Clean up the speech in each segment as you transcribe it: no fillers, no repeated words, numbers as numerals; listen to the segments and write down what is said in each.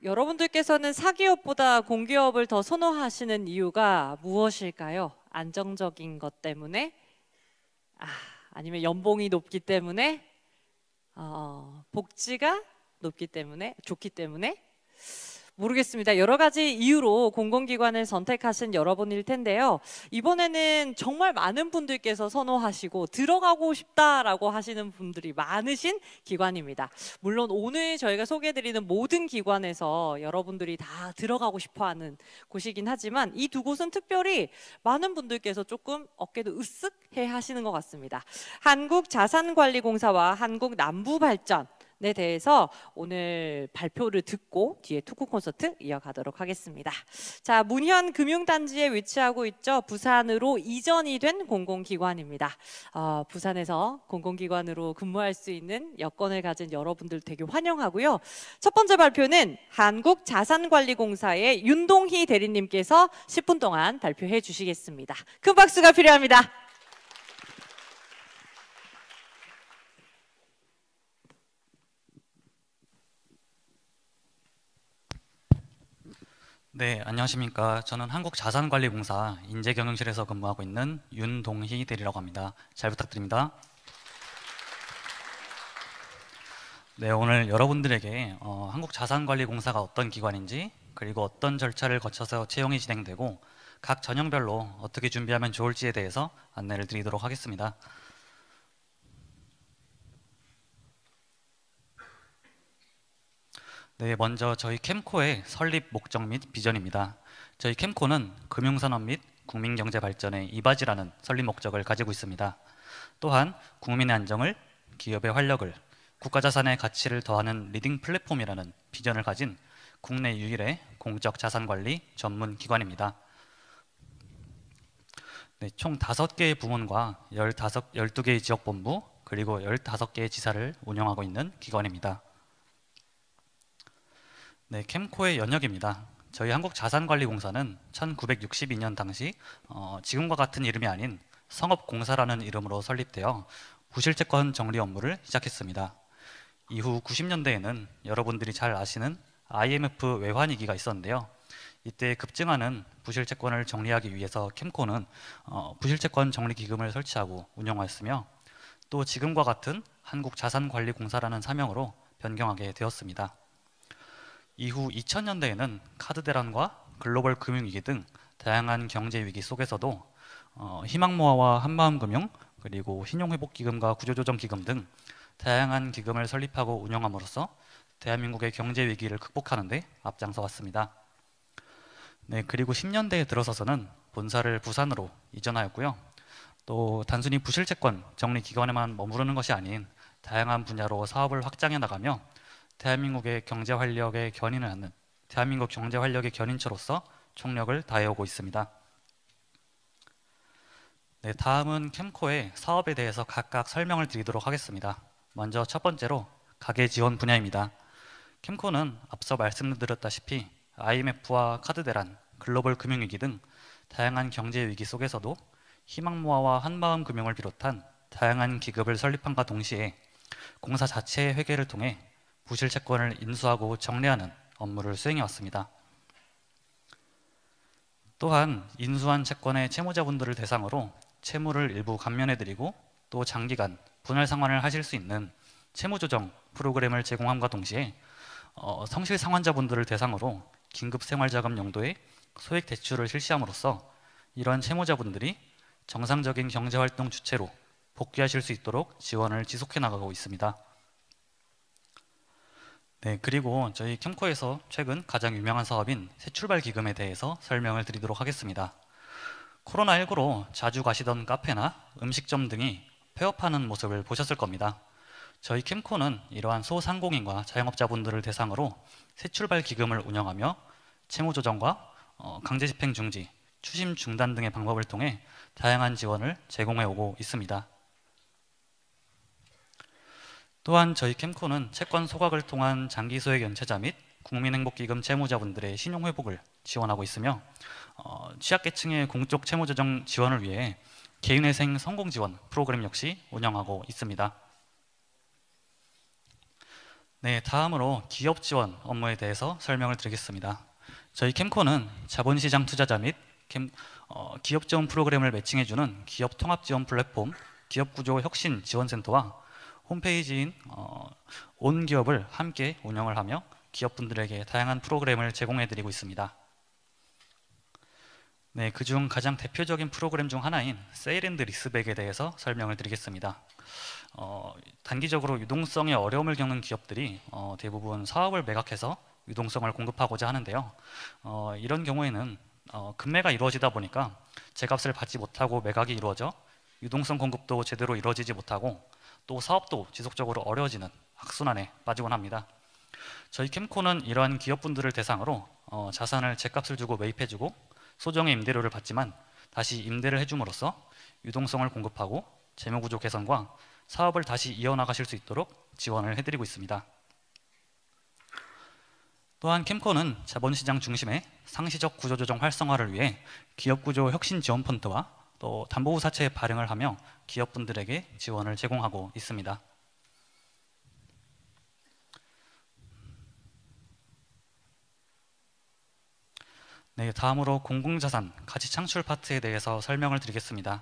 여러분들께서는 사기업보다 공기업을 더 선호하시는 이유가 무엇일까요? 안정적인 것 때문에? 아니면 연봉이 높기 때문에? 복지가 높기 때문에? 좋기 때문에? 모르겠습니다. 여러 가지 이유로 공공기관을 선택하신 여러분일 텐데요. 이번에는 정말 많은 분들께서 선호하시고 들어가고 싶다라고 하시는 분들이 많으신 기관입니다. 물론 오늘 저희가 소개해드리는 모든 기관에서 여러분들이 다 들어가고 싶어하는 곳이긴 하지만 이 두 곳은 특별히 많은 분들께서 조금 어깨도 으쓱해 하시는 것 같습니다. 한국자산관리공사와 한국남부발전 에 대해서 오늘 발표를 듣고 뒤에 토크 콘서트 이어가도록 하겠습니다. 자, 문현 금융단지에 위치하고 있죠. 부산으로 이전이 된 공공기관입니다. 부산에서 공공기관으로 근무할 수 있는 여건을 가진 여러분들 되게 환영하고요. 첫 번째 발표는 한국자산관리공사의 윤동희 대리님께서 10분 동안 발표해 주시겠습니다. 큰 박수가 필요합니다. 네, 안녕하십니까. 저는 한국자산관리공사 인재경영실에서 근무하고 있는 윤동희 대리라고 합니다. 잘 부탁드립니다. 네, 오늘 여러분들에게 한국자산관리공사가 어떤 기관인지, 그리고 어떤 절차를 거쳐서 채용이 진행되고 각 전형별로 어떻게 준비하면 좋을지에 대해서 안내를 드리도록 하겠습니다. 네, 먼저 저희 캠코의 설립 목적 및 비전입니다. 저희 캠코는 금융산업 및 국민경제 발전의 이바지라는 설립 목적을 가지고 있습니다. 또한 국민의 안정을, 기업의 활력을, 국가자산의 가치를 더하는 리딩 플랫폼이라는 비전을 가진 국내 유일의 공적 자산관리 전문 기관입니다. 네, 총 5개의 부문과 12개의 지역본부, 그리고 15개의 지사를 운영하고 있는 기관입니다. 네, 캠코의 연역입니다. 저희 한국자산관리공사는 1962년 당시 지금과 같은 이름이 아닌 성업공사라는 이름으로 설립되어 부실채권 정리 업무를 시작했습니다. 이후 90년대에는 여러분들이 잘 아시는 IMF 외환위기가 있었는데요. 이때 급증하는 부실채권을 정리하기 위해서 캠코는 부실채권 정리기금을 설치하고 운영하였으며, 또 지금과 같은 한국자산관리공사라는 사명으로 변경하게 되었습니다. 이후 2000년대에는 카드 대란과 글로벌 금융위기 등 다양한 경제 위기 속에서도 희망모아와 한마음금융, 그리고 신용회복기금과 구조조정기금 등 다양한 기금을 설립하고 운영함으로써 대한민국의 경제 위기를 극복하는 데 앞장서 왔습니다. 네, 그리고 10년대에 들어서서는 본사를 부산으로 이전하였고요. 또 단순히 부실채권 정리기관에만 머무르는 것이 아닌 다양한 분야로 사업을 확장해 나가며 대한민국의 경제 활력의 견인을 하는 대한민국 경제 활력의 견인처로서 총력을 다해오고 있습니다. 네, 다음은 캠코의 사업에 대해서 각각 설명을 드리도록 하겠습니다. 먼저 첫 번째로 가계 지원 분야입니다. 캠코는 앞서 말씀드렸다시피 IMF와 카드 대란, 글로벌 금융위기 등 다양한 경제 위기 속에서도 희망모아와 한마음금융을 비롯한 다양한 기금을 설립함과 동시에 공사 자체의 회계를 통해 부실채권을 인수하고 정리하는 업무를 수행해 왔습니다. 또한 인수한 채권의 채무자분들을 대상으로 채무를 일부 감면해드리고 또 장기간 분할 상환을 하실 수 있는 채무조정 프로그램을 제공함과 동시에 성실상환자분들을 대상으로 긴급생활자금 용도의 소액 대출을 실시함으로써 이러한 채무자분들이 정상적인 경제활동 주체로 복귀하실 수 있도록 지원을 지속해 나가고 있습니다. 네, 그리고 저희 캠코에서 최근 가장 유명한 사업인 새출발 기금에 대해서 설명을 드리도록 하겠습니다. 코로나19로 자주 가시던 카페나 음식점 등이 폐업하는 모습을 보셨을 겁니다. 저희 캠코는 이러한 소상공인과 자영업자분들을 대상으로 새출발 기금을 운영하며 채무조정과 강제집행 중지, 추심 중단 등의 방법을 통해 다양한 지원을 제공해 오고 있습니다. 또한 저희 캠코는 채권 소각을 통한 장기 소액 연체자 및 국민행복기금 채무자분들의 신용회복을 지원하고 있으며 취약계층의 공적 채무조정 지원을 위해 개인회생 성공지원 프로그램 역시 운영하고 있습니다. 네, 다음으로 기업 지원 업무에 대해서 설명을 드리겠습니다. 저희 캠코는 자본시장 투자자 및 기업 지원 프로그램을 매칭해주는 기업 통합 지원 플랫폼 기업구조 혁신 지원센터와 홈페이지인 온 기업을 함께 운영을 하며 기업분들에게 다양한 프로그램을 제공해드리고 있습니다. 네, 그중 가장 대표적인 프로그램 중 하나인 세일앤드 리스백에 대해서 설명을 드리겠습니다. 단기적으로 유동성에 어려움을 겪는 기업들이 대부분 사업을 매각해서 유동성을 공급하고자 하는데요. 이런 경우에는 급매가 이루어지다 보니까 제값을 받지 못하고 매각이 이루어져 유동성 공급도 제대로 이루어지지 못하고 또 사업도 지속적으로 어려워지는 악순환에 빠지곤 합니다. 저희 캠코는 이러한 기업분들을 대상으로 자산을 제값을 주고 매입해주고 소정의 임대료를 받지만 다시 임대를 해줌으로써 유동성을 공급하고 재무구조 개선과 사업을 다시 이어나가실 수 있도록 지원을 해드리고 있습니다. 또한 캠코는 자본시장 중심의 상시적 구조조정 활성화를 위해 기업구조 혁신 지원 펀드와 또 담보부사채 발행을 하며 기업분들에게 지원을 제공하고 있습니다. 네, 다음으로 공공자산 가치 창출 파트에 대해서 설명을 드리겠습니다.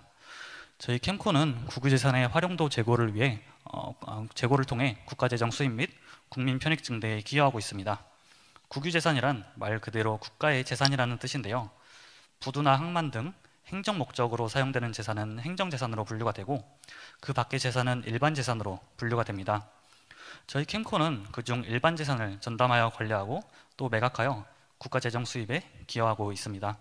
저희 캠코는 국유재산의 활용도 제고를 위해 제고를 통해 국가재정 수입 및 국민 편익 증대에 기여하고 있습니다. 국유재산이란 말 그대로 국가의 재산이라는 뜻인데요. 부두나 항만 등 행정 목적으로 사용되는 재산은 행정재산으로 분류가 되고 그 밖의 재산은 일반재산으로 분류가 됩니다. 저희 캠코는 그중 일반재산을 전담하여 관리하고 또 매각하여 국가재정 수입에 기여하고 있습니다.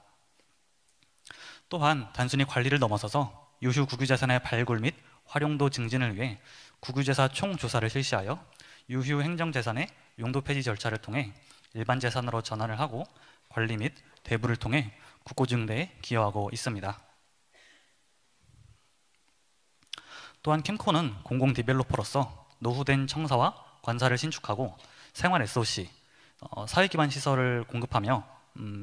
또한 단순히 관리를 넘어서서 유휴 국유재산의 발굴 및 활용도 증진을 위해 국유재산 총조사를 실시하여 유휴 행정재산의 용도 폐지 절차를 통해 일반재산으로 전환을 하고 관리 및 대부를 통해 국고증대에 기여하고 있습니다. 또한 캠코는 공공 디벨로퍼로서 노후된 청사와 관사를 신축하고 생활 SOC, 사회기반 시설을 공급하며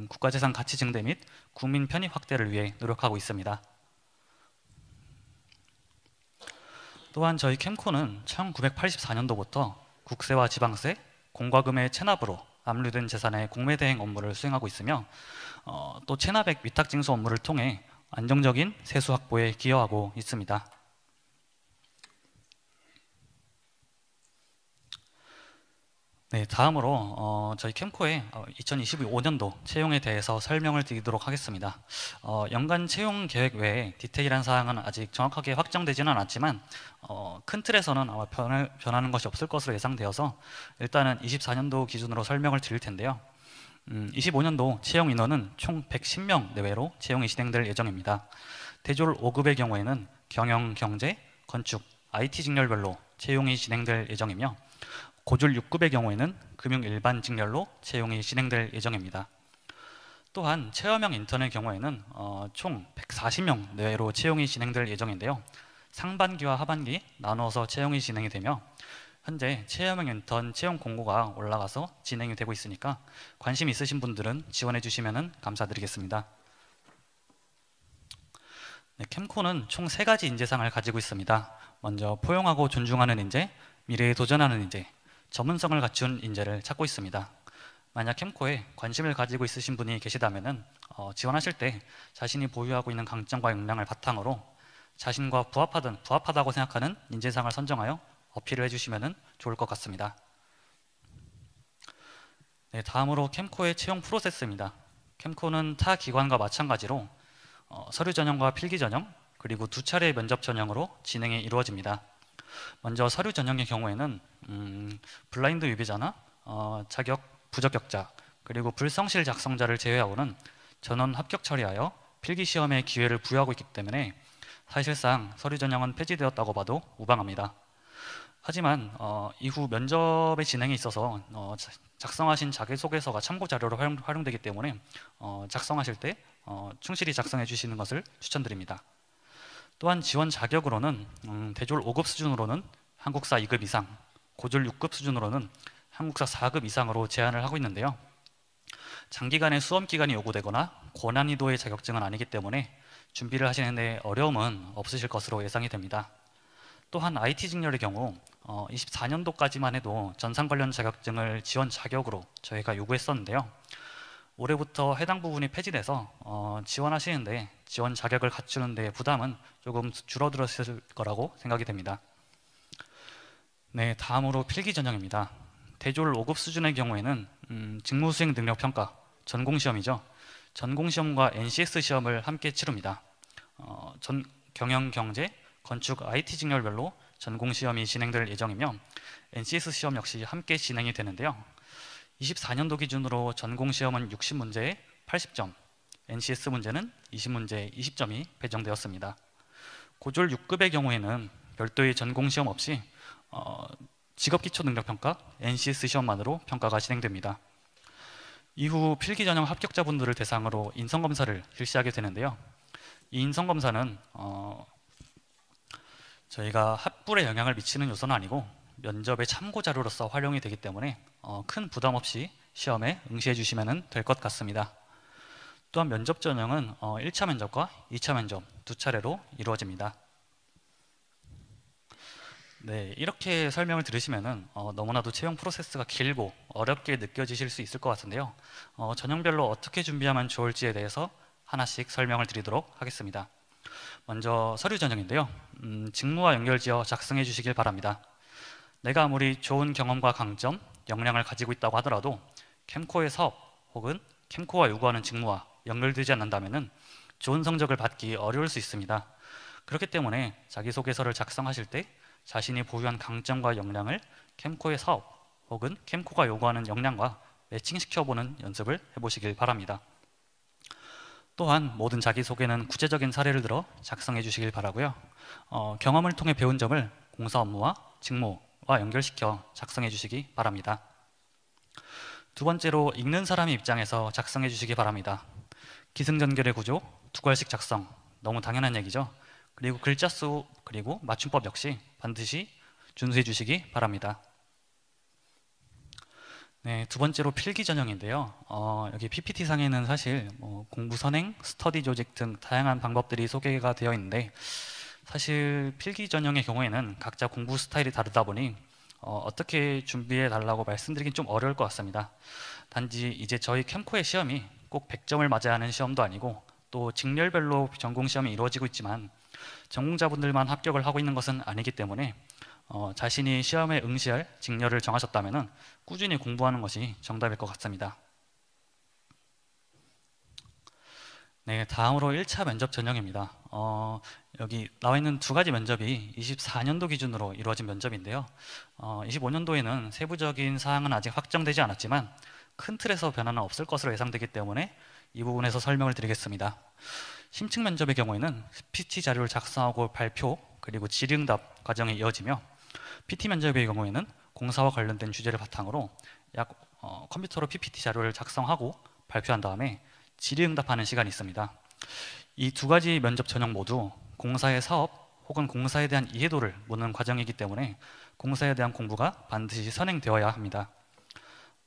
국가재산 가치 증대 및 국민 편익 확대를 위해 노력하고 있습니다. 또한 저희 캠코는 1984년도부터 국세와 지방세, 공과금의 체납으로 압류된 재산의 공매대행 업무를 수행하고 있으며 또 체납액 위탁징수 업무를 통해 안정적인 세수 확보에 기여하고 있습니다. 네, 다음으로 저희 캠코의 2025년도 채용에 대해서 설명을 드리도록 하겠습니다. 연간 채용 계획 외에 디테일한 사항은 아직 정확하게 확정되지는 않았지만 큰 틀에서는 아마 변하는 것이 없을 것으로 예상되어서 일단은 24년도 기준으로 설명을 드릴 텐데요. 25년도 채용 인원은 총 110명 내외로 채용이 진행될 예정입니다. 대졸 5급의 경우에는 경영, 경제, 건축, IT 직렬별로 채용이 진행될 예정이며 고졸 6급의 경우에는 금융 일반 직렬로 채용이 진행될 예정입니다. 또한 체험형 인턴의 경우에는 총 140명 내외로 채용이 진행될 예정인데요. 상반기와 하반기 나누어서 채용이 진행이 되며 현재 체험형 인턴 채용 공고가 올라가서 진행이 되고 있으니까 관심 있으신 분들은 지원해 주시면 감사드리겠습니다. 네, 캠코는 총 3가지 인재상을 가지고 있습니다. 먼저 포용하고 존중하는 인재, 미래에 도전하는 인재, 전문성을 갖춘 인재를 찾고 있습니다. 만약 캠코에 관심을 가지고 있으신 분이 계시다면 지원하실 때 자신이 보유하고 있는 강점과 역량을 바탕으로 자신과 부합하다고 생각하는 인재상을 선정하여 어필을 해주시면 좋을 것 같습니다. 네, 다음으로 캠코의 채용 프로세스입니다. 캠코는 타 기관과 마찬가지로 서류 전형과 필기 전형 그리고 2차례 면접 전형으로 진행이 이루어집니다. 먼저 서류 전형의 경우에는 블라인드 유비자나 자격 부적격자 그리고 불성실 작성자를 제외하고는 전원 합격 처리하여 필기 시험의 기회를 부여하고 있기 때문에 사실상 서류 전형은 폐지되었다고 봐도 무방합니다. 하지만 이후 면접의 진행에 있어서 작성하신 자기소개서가 참고 자료로 활용되기 때문에 작성하실 때 충실히 작성해 주시는 것을 추천드립니다. 또한 지원 자격으로는 대졸 5급 수준으로는 한국사 2급 이상, 고졸 6급 수준으로는 한국사 4급 이상으로 제한을 하고 있는데요. 장기간의 수험 기간이 요구되거나 고난이도의 자격증은 아니기 때문에 준비를 하시는 데 어려움은 없으실 것으로 예상이 됩니다. 또한 IT 직렬의 경우 24년도까지만 해도 전산 관련 자격증을 지원 자격으로 저희가 요구했었는데요. 올해부터 해당 부분이 폐지돼서 지원하시는데 지원 자격을 갖추는 데 부담은 조금 줄어들었을 거라고 생각이 됩니다. 네, 다음으로 필기 전형입니다. 대졸 5급 수준의 경우에는 직무 수행 능력 평가, 전공시험이죠. 전공시험과 NCS 시험을 함께 치릅니다. 경영, 경제, 건축, IT 직렬별로 전공시험이 진행될 예정이며 NCS 시험 역시 함께 진행이 되는데요. 24년도 기준으로 전공시험은 60문제에 80점, NCS 문제는 20문제에 20점이 배정되었습니다. 고졸 6급의 경우에는 별도의 전공시험 없이 직업기초능력평가, NCS 시험만으로 평가가 진행됩니다. 이후 필기전형 합격자분들을 대상으로 인성검사를 실시하게 되는데요. 이 인성검사는 저희가 합불에 영향을 미치는 요소는 아니고 면접의 참고자료로서 활용이 되기 때문에 큰 부담 없이 시험에 응시해 주시면 될 것 같습니다. 또한 면접 전형은 1차 면접과 2차 면접 두 차례로 이루어집니다. 네, 이렇게 설명을 들으시면은 너무나도 채용 프로세스가 길고 어렵게 느껴지실 수 있을 것 같은데요. 전형별로 어떻게 준비하면 좋을지에 대해서 하나씩 설명을 드리도록 하겠습니다. 먼저 서류 전형인데요. 직무와 연결지어 작성해 주시길 바랍니다. 내가 아무리 좋은 경험과 강점, 역량을 가지고 있다고 하더라도 캠코의 사업 혹은 캠코가 요구하는 직무와 연결되지 않는다면 좋은 성적을 받기 어려울 수 있습니다. 그렇기 때문에 자기소개서를 작성하실 때 자신이 보유한 강점과 역량을 캠코의 사업 혹은 캠코가 요구하는 역량과 매칭시켜보는 연습을 해보시길 바랍니다. 또한 모든 자기소개는 구체적인 사례를 들어 작성해 주시길 바라고요. 경험을 통해 배운 점을 공사 업무와 직무와 연결시켜 작성해 주시기 바랍니다. 두 번째로 읽는 사람의 입장에서 작성해 주시기 바랍니다. 기승전결의 구조, 두괄식 작성, 너무 당연한 얘기죠. 그리고 글자 수 그리고 맞춤법 역시 반드시 준수해 주시기 바랍니다. 네, 두 번째로 필기 전형인데요. 여기 PPT상에는 사실 공부 선행, 스터디 조직 등 다양한 방법들이 소개가 되어 있는데 사실 필기 전형의 경우에는 각자 공부 스타일이 다르다 보니 어떻게 준비해 달라고 말씀드리긴 좀 어려울 것 같습니다. 단지 이제 저희 캠코의 시험이 꼭 100점을 맞아야 하는 시험도 아니고 또 직렬별로 전공 시험이 이루어지고 있지만 전공자분들만 합격을 하고 있는 것은 아니기 때문에 자신이 시험에 응시할 직렬을 정하셨다면 꾸준히 공부하는 것이 정답일 것 같습니다. 네, 다음으로 1차 면접 전형입니다. 여기 나와 있는 두 가지 면접이 24년도 기준으로 이루어진 면접인데요. 25년도에는 세부적인 사항은 아직 확정되지 않았지만 큰 틀에서 변화는 없을 것으로 예상되기 때문에 이 부분에서 설명을 드리겠습니다. 심층 면접의 경우에는 PT 자료를 작성하고 발표 그리고 질의응답 과정이 이어지며 PT 면접의 경우에는 공사와 관련된 주제를 바탕으로 컴퓨터로 PPT 자료를 작성하고 발표한 다음에 질의응답하는 시간이 있습니다. 이 두 가지 면접 전형 모두 공사의 사업 혹은 공사에 대한 이해도를 묻는 과정이기 때문에 공사에 대한 공부가 반드시 선행되어야 합니다.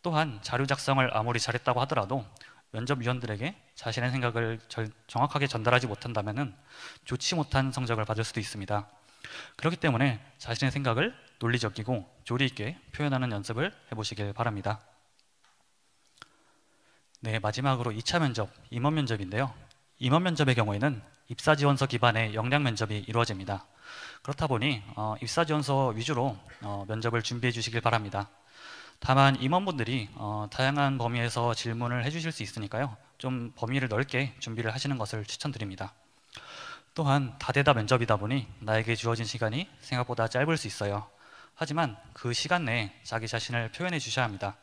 또한 자료 작성을 아무리 잘했다고 하더라도 면접위원들에게 자신의 생각을 정확하게 전달하지 못한다면 좋지 못한 성적을 받을 수도 있습니다. 그렇기 때문에 자신의 생각을 논리적이고 조리 있게 표현하는 연습을 해보시길 바랍니다. 네, 마지막으로 2차 면접, 임원 면접인데요. 임원 면접의 경우에는 입사지원서 기반의 역량 면접이 이루어집니다. 그렇다 보니 입사지원서 위주로 면접을 준비해 주시길 바랍니다. 다만 임원분들이 다양한 범위에서 질문을 해주실 수 있으니까요. 좀 범위를 넓게 준비를 하시는 것을 추천드립니다. 또한 다대다 면접이다 보니 나에게 주어진 시간이 생각보다 짧을 수 있어요. 하지만 그 시간 내에 자기 자신을 표현해 주셔야 합니다.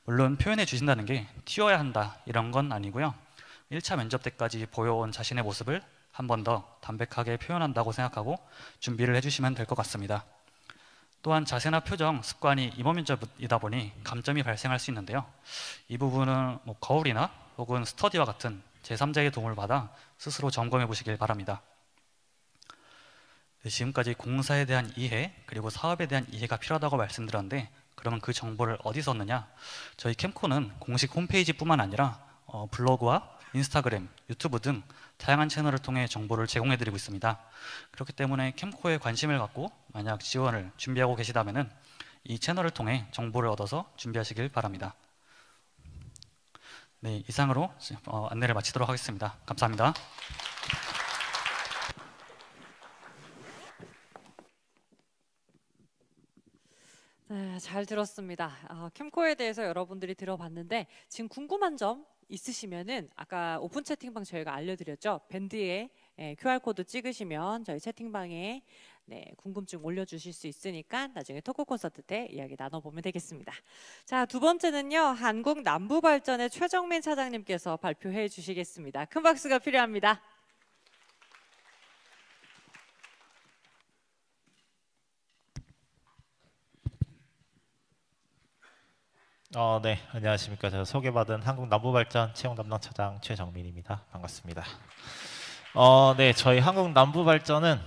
물론 표현해 주신다는 게 튀어야 한다 이런 건 아니고요. 1차 면접 때까지 보여온 자신의 모습을 한 번 더 담백하게 표현한다고 생각하고 준비를 해주시면 될 것 같습니다. 또한 자세나 표정, 습관이 임원 면접이다 보니 감점이 발생할 수 있는데요. 이 부분은 거울이나 혹은 스터디와 같은 제3자의 도움을 받아 스스로 점검해 보시길 바랍니다. 네, 지금까지 공사에 대한 이해 그리고 사업에 대한 이해가 필요하다고 말씀드렸는데 그러면 그 정보를 어디서 얻느냐? 저희 캠코는 공식 홈페이지뿐만 아니라 블로그와 인스타그램, 유튜브 등 다양한 채널을 통해 정보를 제공해드리고 있습니다. 그렇기 때문에 캠코에 관심을 갖고 만약 지원을 준비하고 계시다면 이 채널을 통해 정보를 얻어서 준비하시길 바랍니다. 네, 이상으로 안내를 마치도록 하겠습니다. 감사합니다. 네, 잘 들었습니다. 캠코에 대해서 여러분들이 들어봤는데 지금 궁금한 점 있으시면은 아까 오픈 채팅방 저희가 알려드렸죠. 밴드에 QR코드 찍으시면 저희 채팅방에 궁금증 올려주실 수 있으니까 나중에 토크 콘서트 때 이야기 나눠보면 되겠습니다. 자, 두 번째는요. 한국남부발전의 최정민 차장님께서 발표해 주시겠습니다. 큰 박수가 필요합니다. 네, 안녕하십니까. 제가 소개받은 한국남부발전 채용 담당 차장 최정민입니다. 반갑습니다. 네, 저희 한국남부발전은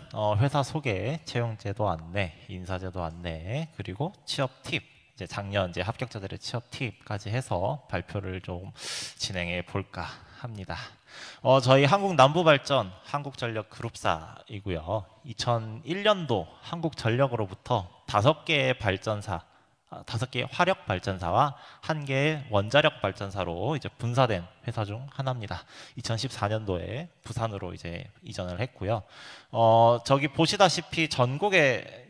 회사 소개, 채용제도 안내, 인사제도 안내, 그리고 취업 팁, 이제 작년 이제 합격자들의 취업 팁까지 해서 발표를 좀 진행해 볼까 합니다. 저희 한국남부발전 한국전력 그룹사이고요. 2001년도 한국전력으로부터 5개의 발전사 5개의 화력 발전사와 1개의 원자력 발전사로 이제 분사된 회사 중 하나입니다. 2014년도에 부산으로 이제 이전을 했고요. 저기 보시다시피 전국에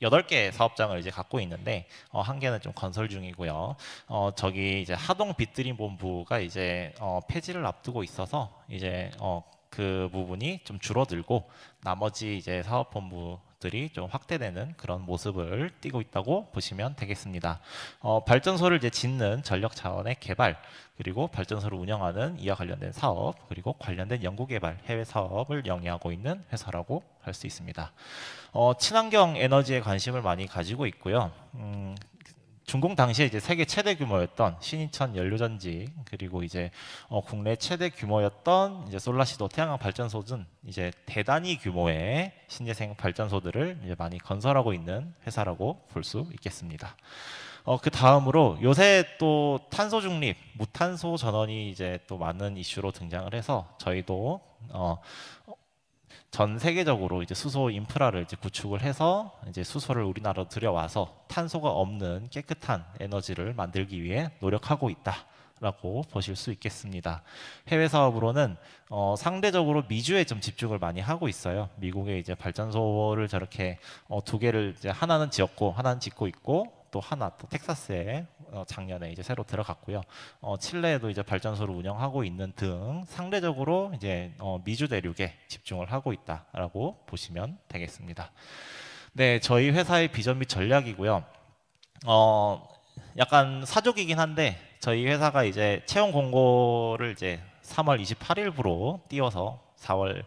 8개의 사업장을 이제 갖고 있는데 1개는 좀 건설 중이고요. 저기 이제 하동 빗드림 본부가 이제 폐지를 앞두고 있어서 이제 그 부분이 좀 줄어들고 나머지 이제 사업 본부들이 좀 확대되는 그런 모습을 띠고 있다고 보시면 되겠습니다. 발전소를 이제 짓는 전력 자원의 개발, 그리고 발전소를 운영하는 이와 관련된 사업, 그리고 관련된 연구개발, 해외 사업을 영위하고 있는 회사라고 할 수 있습니다. 친환경 에너지에 관심을 많이 가지고 있고요. 준공 당시에 이제 세계 최대 규모였던 신인천 연료전지, 그리고 이제 국내 최대 규모였던 이제 솔라시도 태양광 발전소는 이제 대단위 규모의 신재생 발전소들을 이제 많이 건설하고 있는 회사라고 볼 수 있겠습니다. 그 다음으로 요새 또 탄소 중립, 무탄소 전원이 이제 또 많은 이슈로 등장을 해서 저희도 전 세계적으로 이제 수소 인프라를 이제 구축을 해서 이제 수소를 우리나라로 들여와서 탄소가 없는 깨끗한 에너지를 만들기 위해 노력하고 있다라고 보실 수 있겠습니다. 해외 사업으로는 상대적으로 미주에 좀 집중을 많이 하고 있어요. 미국에 이제 발전소를 저렇게 2개를 이제 하나는 지었고 하나는 짓고 있고 또 하나 또 텍사스에 작년에 이제 새로 들어갔고요. 칠레에도 이제 발전소를 운영하고 있는 등 상대적으로 이제 미주 대륙에 집중을 하고 있다라고 보시면 되겠습니다. 네, 저희 회사의 비전 및 전략이고요. 약간 사족이긴 한데 저희 회사가 이제 채용 공고를 이제 3월 28일부로 띄워서 4월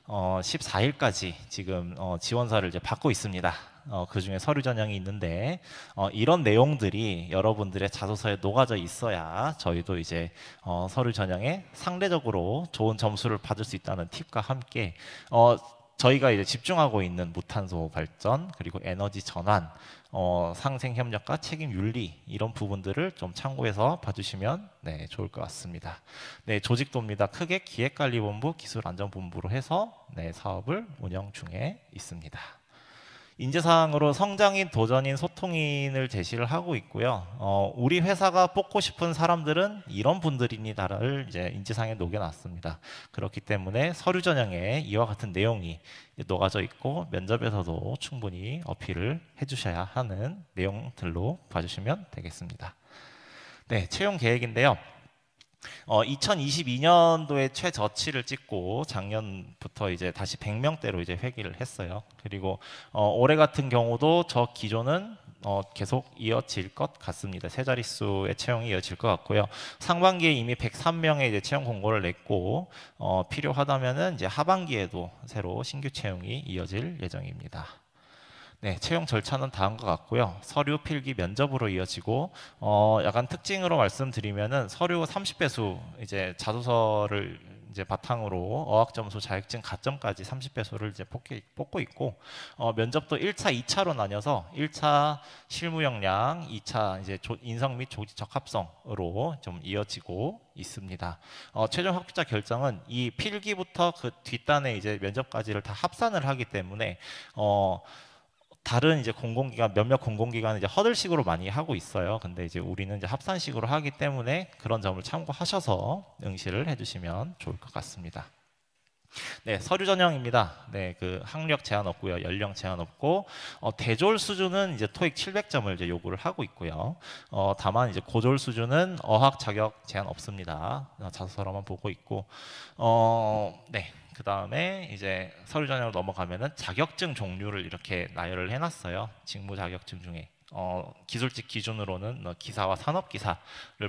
14일까지 지금 지원서를 이제 받고 있습니다. 그 중에 서류 전형이 있는데 이런 내용들이 여러분들의 자소서에 녹아져 있어야 저희도 이제 서류 전형에 상대적으로 좋은 점수를 받을 수 있다는 팁과 함께 저희가 이제 집중하고 있는 무탄소 발전, 그리고 에너지 전환, 상생 협력과 책임 윤리 이런 부분들을 좀 참고해서 봐주시면 네, 좋을 것 같습니다. 네, 조직도입니다. 크게 기획관리본부, 기술안전본부로 해서 네, 사업을 운영 중에 있습니다. 인재사항으로 성장인, 도전인, 소통인을 제시를 하고 있고요. 우리 회사가 뽑고 싶은 사람들은 이런 분들입니다를 이제 인재사항에 녹여놨습니다. 그렇기 때문에 서류 전형에 이와 같은 내용이 녹아져 있고 면접에서도 충분히 어필을 해주셔야 하는 내용들로 봐주시면 되겠습니다. 네, 채용 계획인데요. 2022년도에 최저치를 찍고 작년부터 이제 다시 100명대로 이제 회귀를 했어요. 그리고 올해 같은 경우도 저 기조는 계속 이어질 것 같습니다. 세 자릿수의 채용이 이어질 것 같고요. 상반기에 이미 103명의 이제 채용 공고를 냈고 필요하다면은 이제 하반기에도 새로 신규 채용이 이어질 예정입니다. 네, 채용 절차는 다음과 같고요. 서류 필기 면접으로 이어지고 약간 특징으로 말씀드리면은 서류 30배수 이제 자소서를 이제 바탕으로 어학 점수, 자격증 가점까지 30배수를 이제 뽑고 있고 면접도 1차, 2차로 나뉘어서 1차 실무 역량, 2차 이제 인성 및 조직 적합성으로 좀 이어지고 있습니다. 최종 합격자 결정은 이 필기부터 그 뒷단에 이제 면접까지를 다 합산을 하기 때문에 다른 이제 공공기관 몇몇 공공기관은 이제 허들식으로 많이 하고 있어요. 근데 이제 우리는 이제 합산식으로 하기 때문에 그런 점을 참고하셔서 응시를 해주시면 좋을 것 같습니다. 네, 서류 전형입니다. 네, 그 학력 제한 없고요, 연령 제한 없고 대졸 수준은 이제 토익 700점을 이제 요구를 하고 있고요. 다만 이제 고졸 수준은 어학 자격 제한 없습니다. 자소서로만 보고 있고, 네. 그 다음에 이제 서류 전형으로 넘어가면은 자격증 종류를 이렇게 나열을 해놨어요. 직무 자격증 중에 기술직 기준으로는 기사와 산업기사를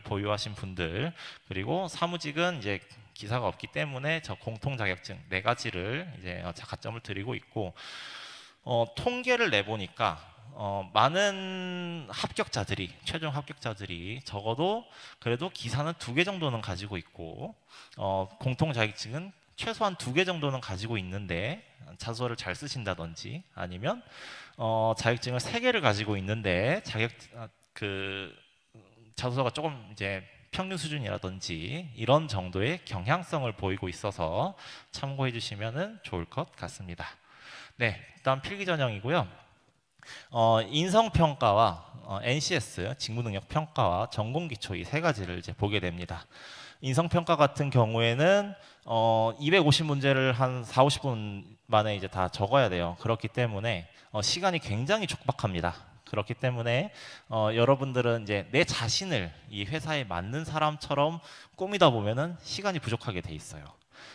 보유하신 분들, 그리고 사무직은 이제 기사가 없기 때문에 저 공통 자격증 4가지를 이제 가점을 드리고 있고, 통계를 내보니까 많은 합격자들이, 최종 합격자들이 적어도 그래도 기사는 2개 정도는 가지고 있고, 공통 자격증은 최소한 2개 정도는 가지고 있는데 자소서를 잘 쓰신다든지, 아니면 자격증을 3개를 가지고 있는데 자소서가 조금 이제 평균 수준이라든지 이런 정도의 경향성을 보이고 있어서 참고해 주시면 좋을 것 같습니다. 네, 일단 필기 전형이고요. 인성평가와 NCS 직무능력평가와 전공기초 이 3가지를 이제 보게 됩니다. 인성평가 같은 경우에는 250문제를 한 4, 50분 만에 이제 다 적어야 돼요. 그렇기 때문에 시간이 굉장히 촉박합니다. 그렇기 때문에 여러분들은 이제 내 자신을 이 회사에 맞는 사람처럼 꾸미다 보면은 시간이 부족하게 돼 있어요.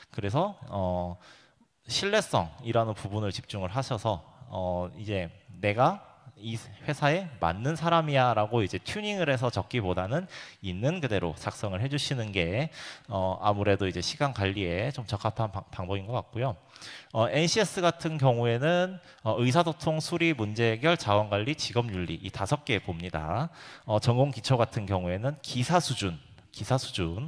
그래서 신뢰성이라는 부분을 집중을 하셔서 이제 내가 이 회사에 맞는 사람이야 라고 이제 튜닝을 해서 적기보다는 있는 그대로 작성을 해주시는 게 아무래도 이제 시간 관리에 좀 적합한 방법인 것 같고요. NCS 같은 경우에는 의사소통, 수리, 문제 해결, 자원관리, 직업윤리 이 5개 봅니다. 전공 기초 같은 경우에는 기사 수준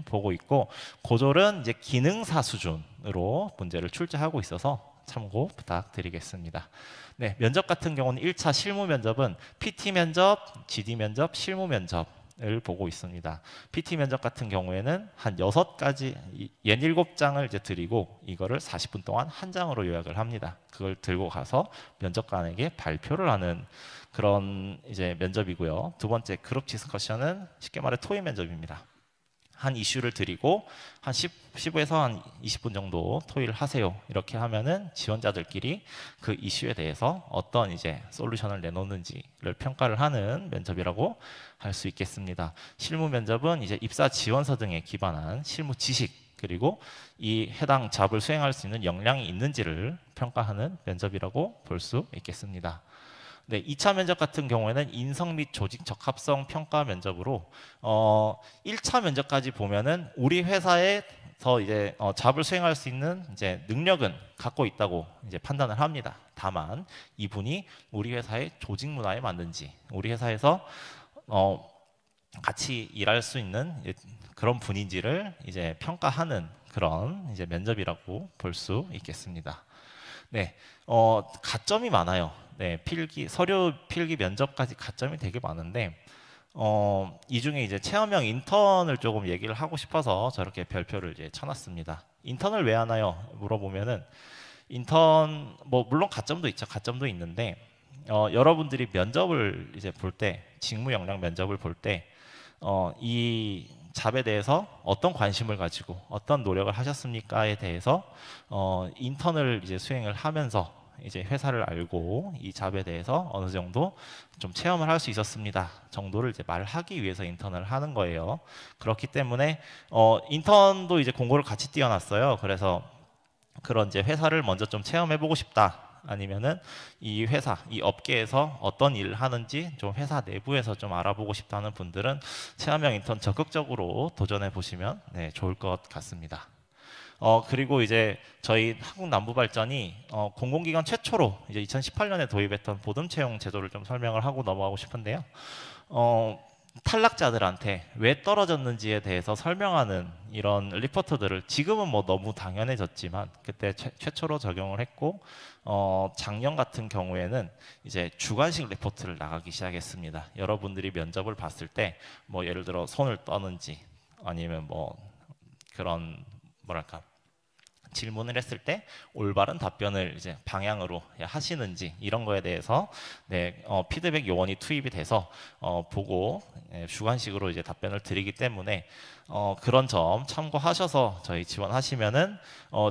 보고 있고, 고졸은 이제 기능사 수준으로 문제를 출제하고 있어서 참고 부탁드리겠습니다. 네, 면접 같은 경우는 1차 실무 면접은 PT 면접, GD 면접, 실무 면접을 보고 있습니다. PT 면접 같은 경우에는 한 6가지, 67장을 이제 드리고 이거를 40분 동안 한 장으로 요약을 합니다. 그걸 들고 가서 면접관에게 발표를 하는 그런 이제 면접이고요. 두 번째 그룹 디스커션은 쉽게 말해 토의 면접입니다. 한 이슈를 드리고 한 15에서 한 20분 정도 토의를 하세요. 이렇게 하면은 지원자들끼리 그 이슈에 대해서 어떤 이제 솔루션을 내놓는지를 평가를 하는 면접이라고 할 수 있겠습니다. 실무 면접은 이제 입사 지원서 등에 기반한 실무 지식, 그리고 이 해당 잡을 수행할 수 있는 역량이 있는지를 평가하는 면접이라고 볼 수 있겠습니다. 네, 2차 면접 같은 경우에는 인성 및 조직 적합성 평가 면접으로 1차 면접까지 보면은 우리 회사에서 이제 잡을 수행할 수 있는 이제 능력은 갖고 있다고 이제 판단을 합니다. 다만 이분이 우리 회사의 조직 문화에 맞는지, 우리 회사에서 같이 일할 수 있는 그런 분인지를 이제 평가하는 그런 이제 면접이라고 볼 수 있겠습니다. 네, 가점이 많아요. 네, 서류 필기 면접까지 가점이 되게 많은데 이 중에 이제 체험형 인턴을 조금 얘기를 하고 싶어서 저렇게 별표를 이제 쳐놨습니다. 인턴을 왜 하나요? 물어보면은 인턴 뭐 물론 가점도 있죠. 가점도 있는데 여러분들이 면접을 이제 볼 때, 직무 역량 면접을 볼 때 이 잡에 대해서 어떤 관심을 가지고 어떤 노력을 하셨습니까에 대해서 인턴을 이제 수행을 하면서 이제 회사를 알고 이 잡에 대해서 어느 정도 좀 체험을 할 수 있었습니다 정도를 이제 말하기 위해서 인턴을 하는 거예요. 그렇기 때문에 인턴도 이제 공고를 같이 띄워놨어요. 그래서 그런 이제 회사를 먼저 좀 체험해보고 싶다, 아니면은 이 회사, 이 업계에서 어떤 일을 하는지 좀 회사 내부에서 좀 알아보고 싶다는 분들은 체험형 인턴 적극적으로 도전해 보시면 네, 좋을 것 같습니다. 그리고 이제 저희 한국남부발전이 공공기관 최초로 이제 2018년에 도입했던 보듬 채용 제도를 좀 설명을 하고 넘어가고 싶은데요. 탈락자들한테 왜 떨어졌는지에 대해서 설명하는 이런 리포트들을 지금은 뭐 너무 당연해졌지만 그때 최초로 적용을 했고 작년 같은 경우에는 이제 주관식 리포트를 나가기 시작했습니다. 여러분들이 면접을 봤을 때 뭐 예를 들어 손을 떠는지 아니면 뭐 그런 뭐랄까 질문을 했을 때 올바른 답변을 이제 방향으로 하시는지 이런 거에 대해서 피드백 요원이 투입이 돼서 보고 주관식으로 이제 답변을 드리기 때문에 그런 점 참고하셔서 저희 지원하시면은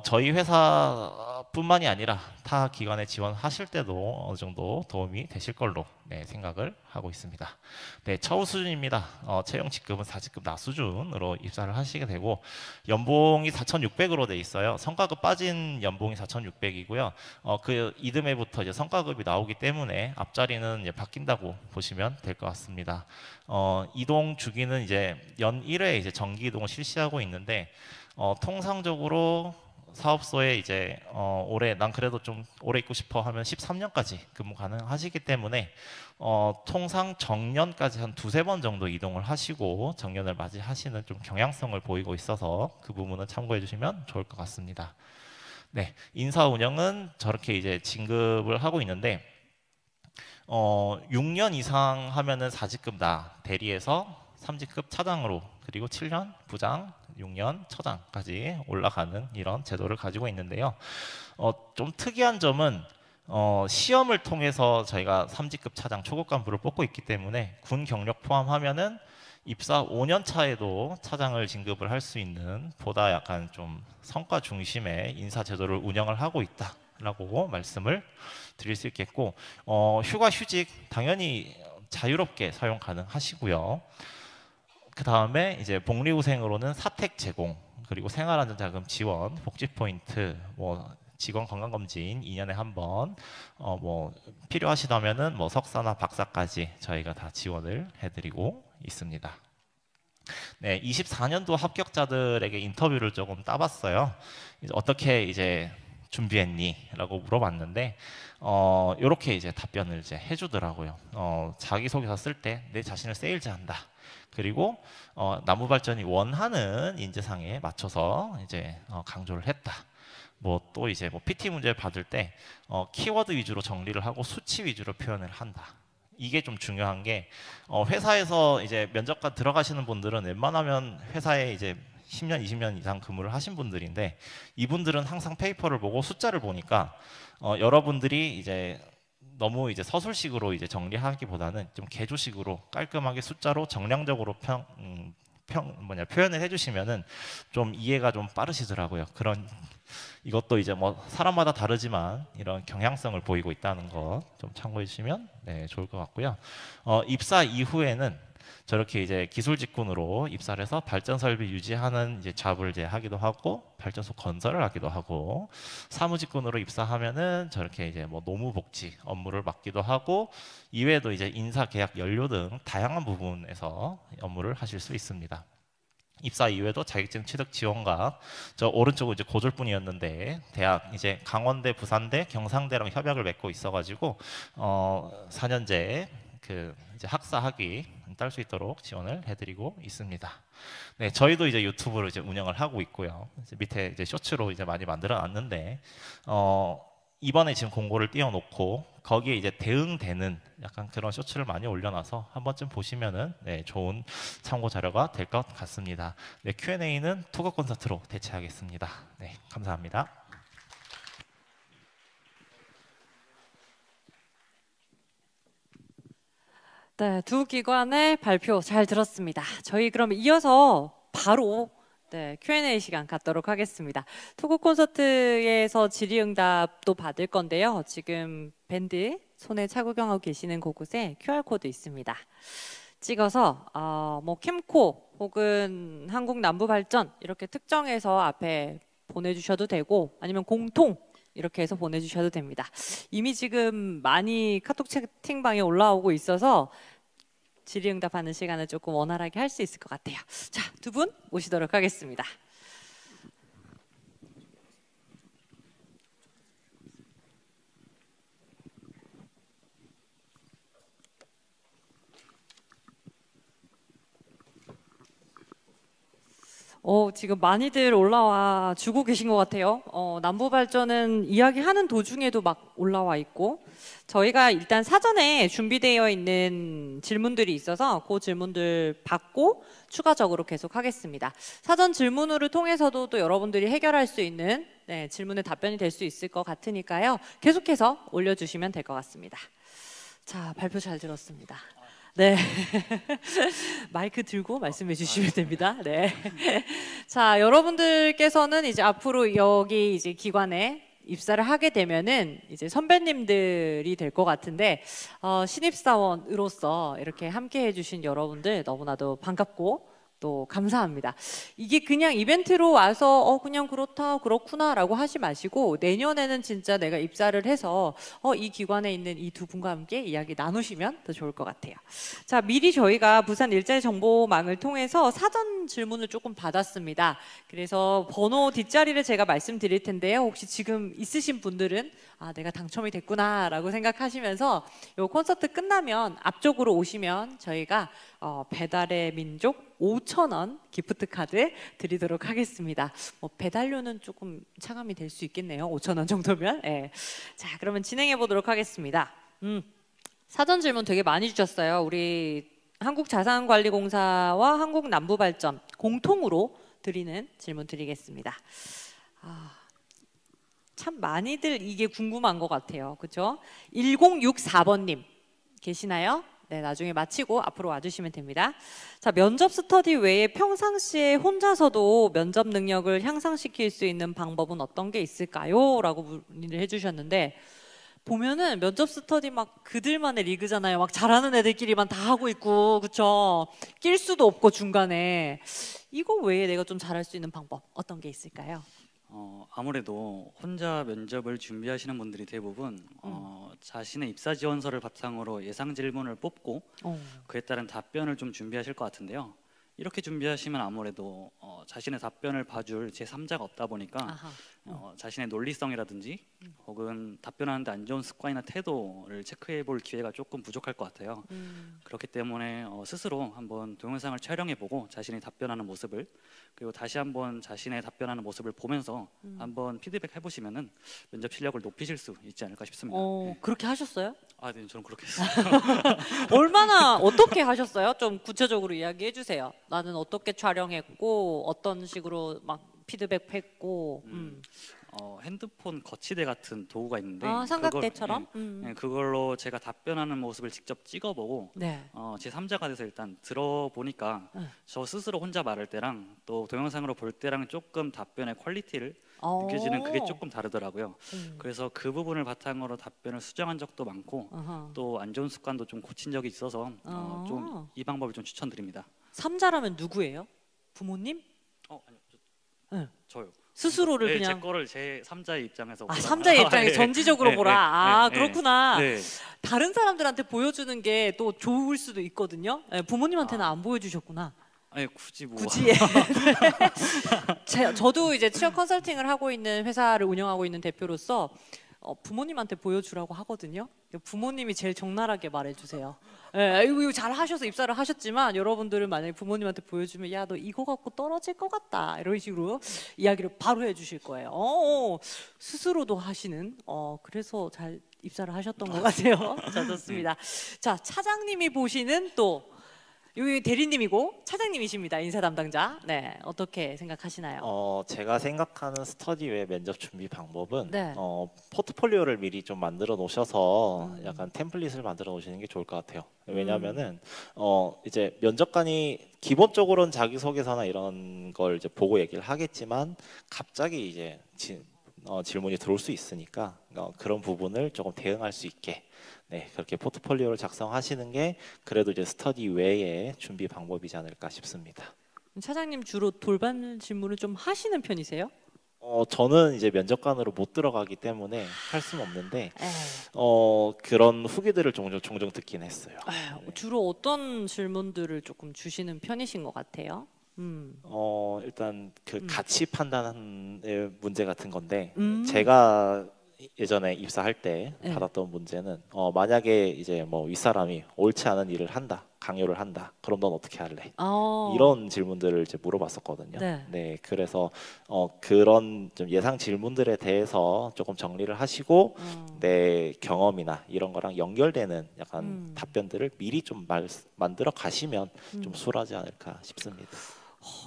저희 회사뿐만이 아니라 타 기관에 지원하실 때도 어느 정도 도움이 되실 걸로 생각을 하고 있습니다. 네, 처우 수준입니다. 채용 직급은 4직급 나수준으로 입사를 하시게 되고 연봉이 4,600으로 돼 있어요. 성과급 빠진 연봉이 4,600이고요. 그 이듬해부터 이제 성과급이 나오기 때문에 앞자리는 이제 바뀐다고 보시면 될 것 같습니다. 이동 주기는 이제 연 1회 이제 정기 이동을 실시하고 있는데 통상적으로 사업소에 이제 올해 난 그래도 좀 오래 있고 싶어 하면 13년까지 근무 가능하시기 때문에 통상 정년까지 한 두세 번 정도 이동을 하시고 정년을 맞이하시는 좀 경향성을 보이고 있어서 그 부분은 참고해 주시면 좋을 것 같습니다. 네, 인사 운영은 저렇게 이제 진급을 하고 있는데 6년 이상 하면은 4직급 나 대리에서 3직급 차장으로 그리고 7년 부장, 6년 처장까지 올라가는 이런 제도를 가지고 있는데요. 좀 특이한 점은 시험을 통해서 저희가 3직급 차장 초급 간부를 뽑고 있기 때문에 군 경력 포함하면은 입사 5년 차에도 차장을 진급을 할 수 있는 보다 약간 좀 성과 중심의 인사 제도를 운영을 하고 있다라고 말씀을 드릴 수 있겠고 휴가 휴직 당연히 자유롭게 사용 가능하시고요. 그 다음에 이제 복리후생으로는 사택 제공 그리고 생활안전자금 지원, 복지 포인트, 뭐 직원 건강검진 2년에 한 번, 뭐 필요하시다면은 뭐 석사나 박사까지 저희가 다 지원을 해드리고 있습니다. 네, 24년도 합격자들에게 인터뷰를 조금 따봤어요. 어떻게 이제 준비했니? 라고 물어봤는데 이렇게 이제 답변을 이제 해주더라고요. 자기소개서 쓸 때 내 자신을 세일즈한다. 그리고 나무발전이 원하는 인재상에 맞춰서 이제 강조를 했다. 뭐 또 이제 뭐 PT 문제 받을 때 키워드 위주로 정리를 하고 수치 위주로 표현을 한다. 이게 좀 중요한 게 회사에서 이제 면접관 들어가시는 분들은 웬만하면 회사에 이제 10년, 20년 이상 근무를 하신 분들인데 이분들은 항상 페이퍼를 보고 숫자를 보니까 여러분들이 이제 너무 이제 서술식으로 이제 정리하기보다는 좀 개조식으로 깔끔하게 숫자로 정량적으로 표현을 해주시면은 좀 이해가 좀 빠르시더라고요. 그런 이것도 이제 뭐 사람마다 다르지만 이런 경향성을 보이고 있다는 거 좀 참고해 주시면 좋을 것 같고요. 입사 이후에는 저렇게 이제 기술 직군으로 입사를 해서 발전 설비 유지하는 이제 잡을 이제 하기도 하고 발전소 건설을 하기도 하고 사무 직군으로 입사하면은 저렇게 이제 뭐 노무 복지 업무를 맡기도 하고 이외에도 이제 인사 계약 연료 등 다양한 부분에서 업무를 하실 수 있습니다. 입사 이후에도 자격증 취득 지원과 저 오른쪽은 이제 고졸뿐이었는데 대학 이제 강원대, 부산대, 경상대랑 협약을 맺고 있어가지고 4년제 그 이제 학사 학위 딸 수 있도록 지원을 해드리고 있습니다. 네, 저희도 이제 유튜브를 이제 운영을 하고 있고요. 이제 밑에 이제 쇼츠로 이제 많이 만들어놨는데 이번에 지금 공고를 띄워놓고 거기에 이제 대응되는 약간 그런 쇼츠를 많이 올려놔서 한 번쯤 보시면은 좋은 참고 자료가 될 것 같습니다. 네, Q&A는 투거 콘서트로 대체하겠습니다. 네, 감사합니다. 네, 두 기관의 발표 잘 들었습니다. 저희 그럼 이어서 바로 Q&A 시간 갖도록 하겠습니다. 투구 콘서트에서 질의응답도 받을 건데요. 지금 밴드 손에 착용하고 계시는 곳에 QR코드 있습니다. 찍어서 뭐 캠코 혹은 한국남부발전 이렇게 특정해서 앞에 보내주셔도 되고 아니면 공통 이렇게 해서 보내주셔도 됩니다. 이미 지금 많이 카톡 채팅방에 올라오고 있어서 질의응답하는 시간을 조금 원활하게 할 수 있을 것 같아요. 자, 두 분 모시도록 하겠습니다. 지금 많이들 올라와 주고 계신 것 같아요. 남부발전은 이야기하는 도중에도 막 올라와 있고, 저희가 일단 사전에 준비되어 있는 질문들이 있어서 그 질문들 받고 추가적으로 계속 하겠습니다. 사전 질문을 통해서도 또 여러분들이 해결할 수 있는 질문에 답변이 될 수 있을 것 같으니까요. 계속해서 올려주시면 될 것 같습니다. 자, 발표 잘 들었습니다. 네. 마이크 들고 말씀해 주시면 됩니다. 네. 자, 여러분들께서는 이제 앞으로 여기 이제 기관에 입사를 하게 되면은 이제 선배님들이 될 것 같은데, 신입사원으로서 이렇게 함께 해주신 여러분들 너무나도 반갑고 또 감사합니다. 이게 그냥 이벤트로 와서 그냥 그렇다 그렇구나 라고 하지 마시고, 내년에는 진짜 내가 입사를 해서 이 기관에 있는 이 두 분과 함께 이야기 나누시면 더 좋을 것 같아요. 자, 미리 저희가 부산 일자리 정보망을 통해서 사전 질문을 조금 받았습니다. 그래서 번호 뒷자리를 제가 말씀드릴 텐데요. 혹시 지금 있으신 분들은 내가 당첨이 됐구나 라고 생각하시면서 요 콘서트 끝나면 앞쪽으로 오시면 저희가 배달의 민족 5,000원 기프트 카드 드리도록 하겠습니다. 배달료는 조금 차감이 될 수 있겠네요. 5,000원 정도면. 네. 자, 그러면 진행해 보도록 하겠습니다. 사전 질문 되게 많이 주셨어요. 우리 한국자산관리공사와 한국남부발전 공통으로 드리는 질문 드리겠습니다. 참 많이들 이게 궁금한 것 같아요. 그렇죠? 1064번님 계시나요? 네, 나중에 마치고 앞으로 와주시면 됩니다. 자, 면접 스터디 외에 평상시에 혼자서도 면접 능력을 향상시킬 수 있는 방법은 어떤 게 있을까요? 라고 문의를 해주셨는데, 보면은 면접 스터디 막 그들만의 리그잖아요. 막 잘하는 애들끼리만 다 하고 있고, 그쵸? 낄 수도 없고 중간에. 이거 외에 내가 좀 잘할 수 있는 방법 어떤 게 있을까요? 아무래도 혼자 면접을 준비하시는 분들이 대부분 자신의 입사 지원서를 바탕으로 예상 질문을 뽑고 그에 따른 답변을 좀 준비하실 것 같은데요. 이렇게 준비하시면 아무래도 자신의 답변을 봐줄 제3자가 없다 보니까 자신의 논리성이라든지 혹은 답변하는데 안 좋은 습관이나 태도를 체크해 볼 기회가 조금 부족할 것 같아요. 그렇기 때문에 스스로 한번 동영상을 촬영해 보고 자신이 답변하는 모습을, 그리고 다시 한번 자신의 답변하는 모습을 보면서 한번 피드백 해보시면은 면접 실력을 높이실 수 있지 않을까 싶습니다. 네. 그렇게 하셨어요? 네, 저는 그렇게 했어요. 얼마나 어떻게 하셨어요? 좀 구체적으로 이야기해 주세요. 나는 어떻게 촬영했고 어떤 식으로 막 피드백했고. 핸드폰 거치대 같은 도구가 있는데 삼각대처럼? 그걸로 제가 답변하는 모습을 직접 찍어보고 네. 제3자가 돼서 일단 들어보니까 저 스스로 혼자 말할 때랑 또 동영상으로 볼 때랑 조금 답변의 퀄리티를 느껴지는 그게 조금 다르더라고요. 그래서 그 부분을 바탕으로 답변을 수정한 적도 많고 또 안 좋은 습관도 좀 고친 적이 있어서 좀 이 방법을 좀 추천드립니다. 3자라면 누구예요? 부모님? 아니요. 저요. 스스로를 네, 그냥 제 거를 제 3자의 입장에서 3자의 입장에 전지적으로 보라. 그렇구나. 네. 다른 사람들한테 보여주는 게 또 좋을 수도 있거든요. 네, 부모님한테는 안 보여주셨구나. 아니 굳이 뭐 굳이. 저도 이제 취업 컨설팅을 하고 있는 회사를 운영하고 있는 대표로서 부모님한테 보여주라고 하거든요. 부모님이 제일 적나라하게 말해주세요. 이거 잘 하셔서 입사를 하셨지만 여러분들은 만약에 부모님한테 보여주면 야, 너 이거 갖고 떨어질 것 같다 이런 식으로 이야기를 바로 해주실 거예요. 스스로도 하시는 그래서 잘 입사를 하셨던 것 같아요. 자, 좋습니다. 자, 차장님이 보시는 또 여기 대리님이고 차장님이십니다. 인사 담당자. 네, 어떻게 생각하시나요? 제가 생각하는 스터디 외 면접 준비 방법은 네. 포트폴리오를 미리 좀 만들어 놓으셔서 약간 템플릿을 만들어 놓으시는 게 좋을 것 같아요. 왜냐하면은 이제 면접관이 기본적으로는 자기소개서나 이런 걸 이제 보고 얘기를 하겠지만 갑자기 이제 질문이 들어올 수 있으니까 그런 부분을 조금 대응할 수 있게 그렇게 포트폴리오를 작성하시는 게 그래도 이제 스터디 외의 준비 방법이지 않을까 싶습니다. 차장님 주로 돌발 질문을 좀 하시는 편이세요? 저는 이제 면접관으로 못 들어가기 때문에 할 수는 없는데 그런 후기들을 종종 듣긴 했어요. 주로 어떤 질문들을 조금 주시는 편이신 것 같아요? 일단 그 가치 판단의 문제 같은 건데 제가 예전에 입사할 때 네. 받았던 문제는 만약에 이제 뭐 윗사람이 옳지 않은 일을 한다, 강요를 한다. 그럼 넌 어떻게 할래? 이런 질문들을 이제 물어봤었거든요. 네. 그래서 그런 좀 예상 질문들에 대해서 조금 정리를 하시고 내 경험이나 이런 거랑 연결되는 약간 답변들을 미리 좀 만들어 가시면 좀 수월하지 않을까 싶습니다.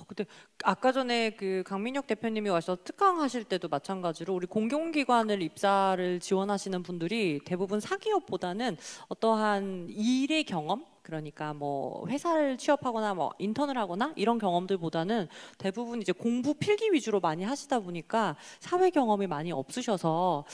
근데 아까 전에 그 강민혁 대표님이 와서 특강 하실 때도 마찬가지로 우리 공공기관을 입사를 지원하시는 분들이 대부분 사기업보다는 어떠한 일의 경험, 그러니까 뭐 회사를 취업하거나 뭐 인턴을 하거나 이런 경험들보다는 대부분 이제 공부 필기 위주로 많이 하시다 보니까 사회 경험이 많이 없으셔서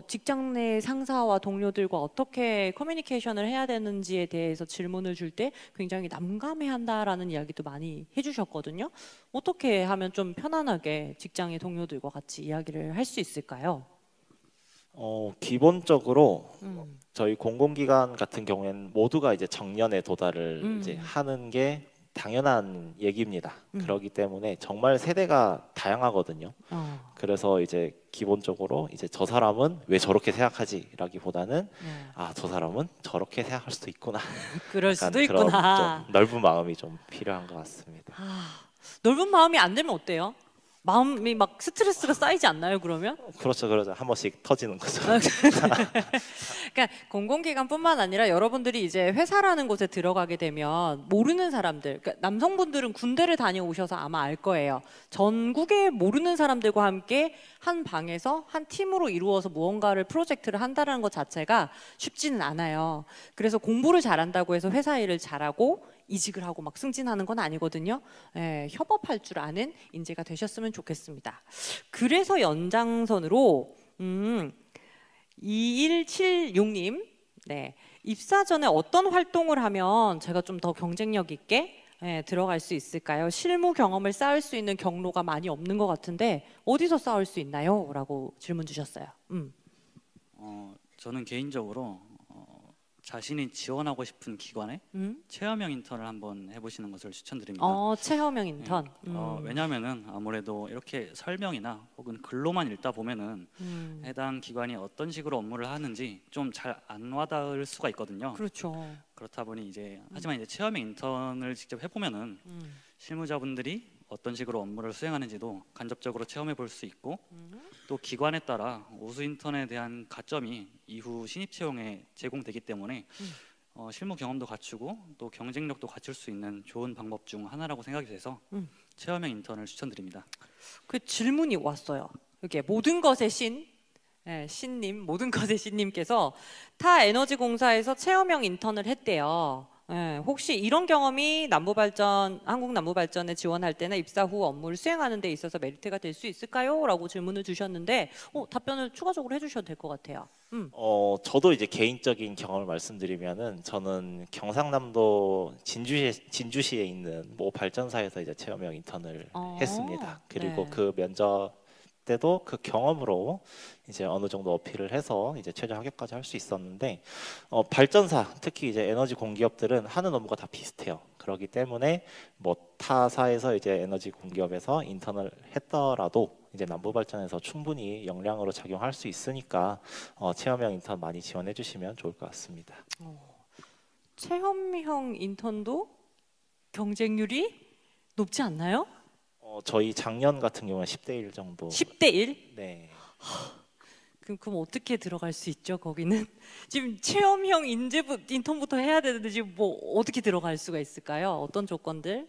직장 내 상사와 동료들과 어떻게 커뮤니케이션을 해야 되는지에 대해서 질문을 줄 때 굉장히 난감해한다라는 이야기도 많이 해주셨거든요. 어떻게 하면 좀 편안하게 직장의 동료들과 같이 이야기를 할 수 있을까요? 기본적으로 저희 공공기관 같은 경우에는 모두가 이제 정년에 도달을 이제 하는 게 당연한 얘기입니다. 그렇기 때문에 정말 세대가 다양하거든요. 그래서 이제 기본적으로 이제 저 사람은 왜 저렇게 생각하지라기보다는 저 사람은 저렇게 생각할 수도 있구나. 그럴 약간 수도 그런 있구나. 좀 넓은 마음이 좀 필요한 것 같습니다. 넓은 마음이 안 되면 어때요? 마음이 막 스트레스가 쌓이지 않나요, 그러면? 그렇죠. 한 번씩 터지는 거죠. 그러니까 공공기관뿐만 아니라 여러분들이 이제 회사라는 곳에 들어가게 되면 모르는 사람들, 그러니까 남성분들은 군대를 다녀오셔서 아마 알 거예요. 전국의 모르는 사람들과 함께 한 방에서 한 팀으로 이루어서 무언가를 프로젝트를 한다는 것 자체가 쉽지는 않아요. 그래서 공부를 잘한다고 해서 회사 일을 잘하고 이직을 하고 막 승진하는 건 아니거든요. 협업할 줄 아는 인재가 되셨으면 좋겠습니다. 그래서 연장선으로 2176님, 네, 입사 전에 어떤 활동을 하면 제가 좀 더 경쟁력 있게 들어갈 수 있을까요? 실무 경험을 쌓을 수 있는 경로가 많이 없는 것 같은데 어디서 쌓을 수 있나요? 라고 질문 주셨어요. 저는 개인적으로 자신이 지원하고 싶은 기관에 체험형 인턴을 한번 해보시는 것을 추천드립니다. 체험형 인턴. 왜냐하면은 아무래도 이렇게 설명이나 혹은 글로만 읽다 보면은 해당 기관이 어떤 식으로 업무를 하는지 좀 잘 안 와닿을 수가 있거든요. 그렇죠. 그렇다 보니 이제 하지만 이제 체험형 인턴을 직접 해보면은 실무자분들이 어떤 식으로 업무를 수행하는지도 간접적으로 체험해 볼 수 있고 또 기관에 따라 우수 인턴에 대한 가점이 이후 신입 채용에 제공되기 때문에 실무 경험도 갖추고 또 경쟁력도 갖출 수 있는 좋은 방법 중 하나라고 생각이 돼서 체험형 인턴을 추천드립니다. 그 질문이 왔어요. 이게 모든 것의 신님, 모든 것의 신님께서 타 에너지 공사에서 체험형 인턴을 했대요. 혹시 이런 경험이 한국 남부발전에 지원할 때나 입사 후 업무를 수행하는 데 있어서 메리트가 될 수 있을까요? 라고 질문을 주셨는데 답변을 추가적으로 해주셔도 될 것 같아요. 저도 이제 개인적인 경험을 말씀드리면은 저는 경상남도 진주시에 있는 모 발전사에서 이제 체험형 인턴을 했습니다. 그리고 네. 그 면접 때도 그 경험으로 이제 어느 정도 어필을 해서 이제 최저 합격까지 할 수 있었는데 발전사 특히 이제 에너지 공기업들은 하는 업무가 다 비슷해요. 그렇기 때문에 뭐 타사에서 이제 에너지 공기업에서 인턴을 했더라도 이제 남부발전에서 충분히 역량으로 작용할 수 있으니까 체험형 인턴 많이 지원해 주시면 좋을 것 같습니다. 체험형 인턴도 경쟁률이 높지 않나요? 저희 작년 같은 경우는 10대 1 정도. 10대 1? 네. 그럼 어떻게 들어갈 수 있죠? 거기는 지금 체험형 인턴부터 해야 되는데 지금 뭐 어떻게 들어갈 수가 있을까요? 어떤 조건들?